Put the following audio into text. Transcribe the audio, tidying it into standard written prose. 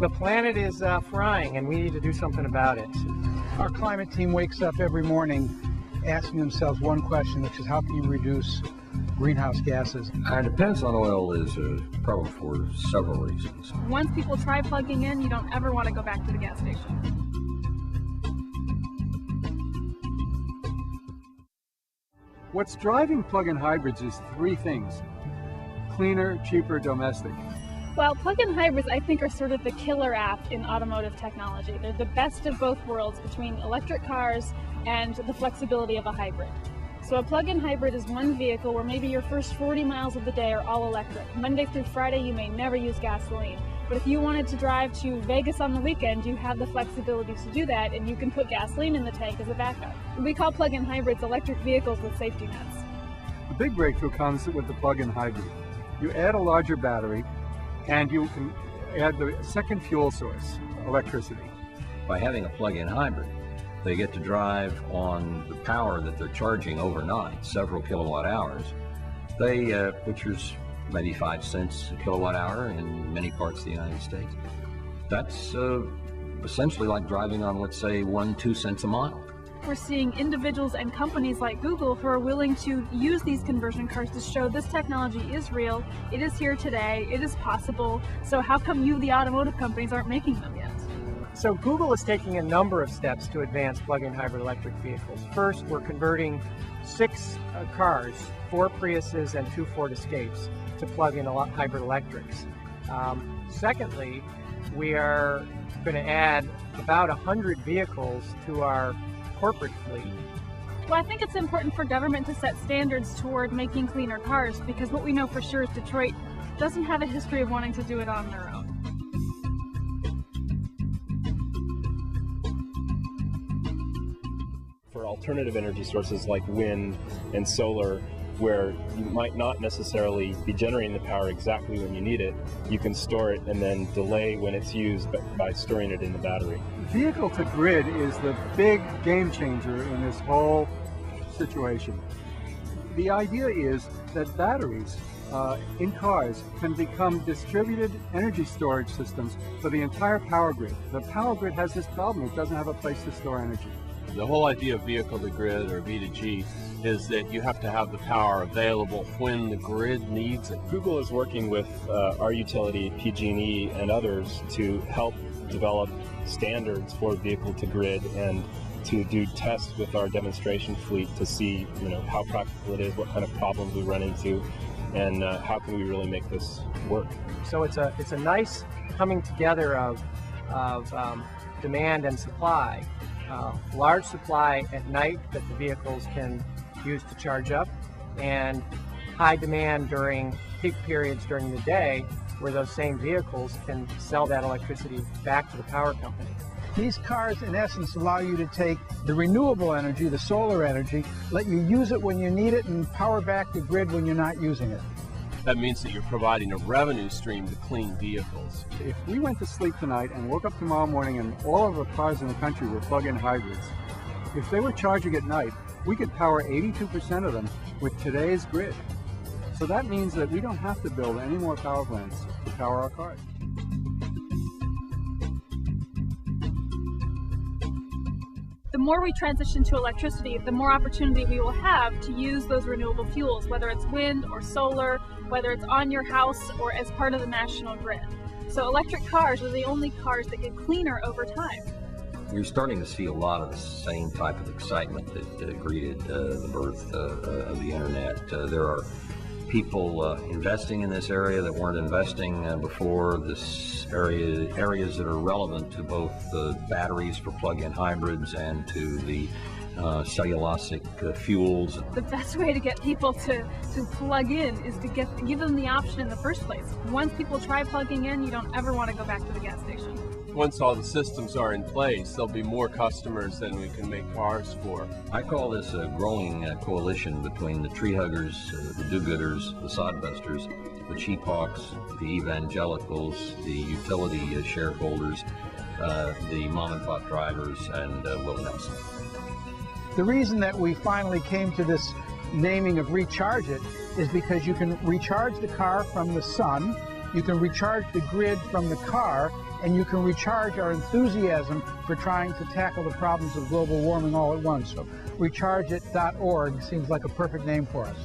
The planet is frying, and we need to do something about it. Our climate team wakes up every morning asking themselves one question, which is how can you reduce greenhouse gases? Our dependence on oil is a problem for several reasons. Once people try plugging in, you don't ever want to go back to the gas station. What's driving plug-in hybrids is three things: cleaner, cheaper, domestic. Well, plug-in hybrids, I think, are sort of the killer app in automotive technology. They're the best of both worlds between electric cars and the flexibility of a hybrid. So a plug-in hybrid is one vehicle where maybe your first 40 miles of the day are all electric. Monday through Friday, you may never use gasoline. But if you wanted to drive to Vegas on the weekend, you have the flexibility to do that, and you can put gasoline in the tank as a backup. We call plug-in hybrids electric vehicles with safety nets. The big breakthrough comes with the plug-in hybrid. You add a larger battery, and you can add the second fuel source, electricity. By having a plug-in hybrid, they get to drive on the power that they're charging overnight, several kilowatt hours. Which is maybe 5 cents a kilowatt hour in many parts of the United States. That's essentially like driving on, let's say, 1-2 cents a mile. We're seeing individuals and companies like Google who are willing to use these conversion cars to show this technology is real, it is here today, it is possible. So how come you, the automotive companies, aren't making them yet? So Google is taking a number of steps to advance plug-in hybrid electric vehicles. First, we're converting 6 cars, 4 Priuses and 2 Ford Escapes, to plug-in hybrid electrics. Secondly, we are going to add about 100 vehicles to our corporate fleet. Well, I think it's important for government to set standards toward making cleaner cars, because what we know for sure is Detroit doesn't have a history of wanting to do it on their own. For alternative energy sources like wind and solar, where you might not necessarily be generating the power exactly when you need it, you can store it and then delay when it's used by storing it in the battery. Vehicle to grid is the big game changer in this whole situation. The idea is that batteries in cars can become distributed energy storage systems for the entire power grid. The power grid has this problem: it doesn't have a place to store energy. The whole idea of vehicle to grid, or V2G, is that you have to have the power available when the grid needs it. Google is working with our utility, PG&E, and others to help develop standards for vehicle to grid and to do tests with our demonstration fleet to see, how practical it is, what kind of problems we run into, and how can we really make this work. So it's a nice coming together of demand and supply. Large supply at night that the vehicles can use to charge up, and high demand during peak periods during the day, where those same vehicles can sell that electricity back to the power company. These cars, in essence, allow you to take the renewable energy, the solar energy, let you use it when you need it, and power back the grid when you're not using it. That means that you're providing a revenue stream to clean vehicles. If we went to sleep tonight and woke up tomorrow morning and all of the cars in the country were plug-in hybrids, if they were charging at night, we could power 82% of them with today's grid. So that means that we don't have to build any more power plants to power our cars. The more we transition to electricity, the more opportunity we will have to use those renewable fuels, whether it's wind or solar, whether it's on your house or as part of the national grid. So electric cars are the only cars that get cleaner over time. You're starting to see a lot of the same type of excitement that greeted the birth of the internet. There are people investing in this area that weren't investing before. This areas that are relevant to both the batteries for plug-in hybrids and to the cellulosic fuels. The best way to get people to plug in is to give them the option in the first place. Once people try plugging in, you don't ever want to go back to the gas station. Once all the systems are in place, there'll be more customers than we can make cars for. I call this a growing coalition between the tree huggers, the do-gooders, the sodbusters, the cheaphawks, the evangelicals, the utility shareholders, the mom-and-pop drivers, and Will Nelson. The reason that we finally came to this naming of Recharge It is because you can recharge the car from the sun You can recharge the grid from the car, and you can recharge our enthusiasm for trying to tackle the problems of global warming all at once. So rechargeit.org seems like a perfect name for us.